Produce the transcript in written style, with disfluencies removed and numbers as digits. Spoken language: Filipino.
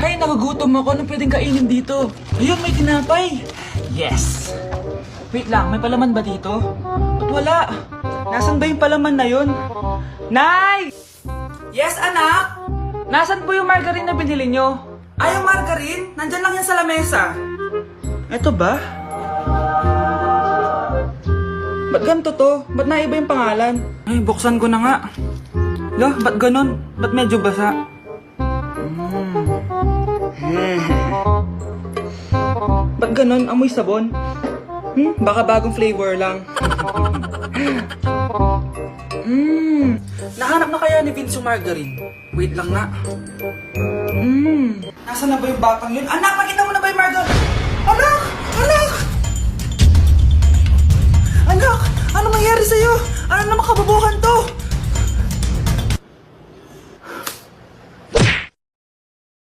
Ay, nagugutom ako. Anong pwedeng kainin dito? Ayun, may tinapay. Yes! Wait lang, may palaman ba dito? Ba't wala? Nasaan ba yung palaman na yun? Nay! Yes, anak? Nasaan po yung margarine na binili nyo? Ay, yung margarine? Nandyan lang yan sa lamesa. Eto ba? Ba't ganito to? Ba't naiba yung pangalan? Ay, buksan ko na nga. Lo, ba't ganon? Ba't medyo basa? Ba't ganon? Amoy sabon? Baka bagong flavor lang. Nahanap na kaya ni Vince yung margarine? Wait lang nga. Nasaan na ba yung batang yun? Anak, nakita mo na ba yung margarine? Anak! Anak! Anak! Ano nangyari sa'yo? Ano naman kababuhan to?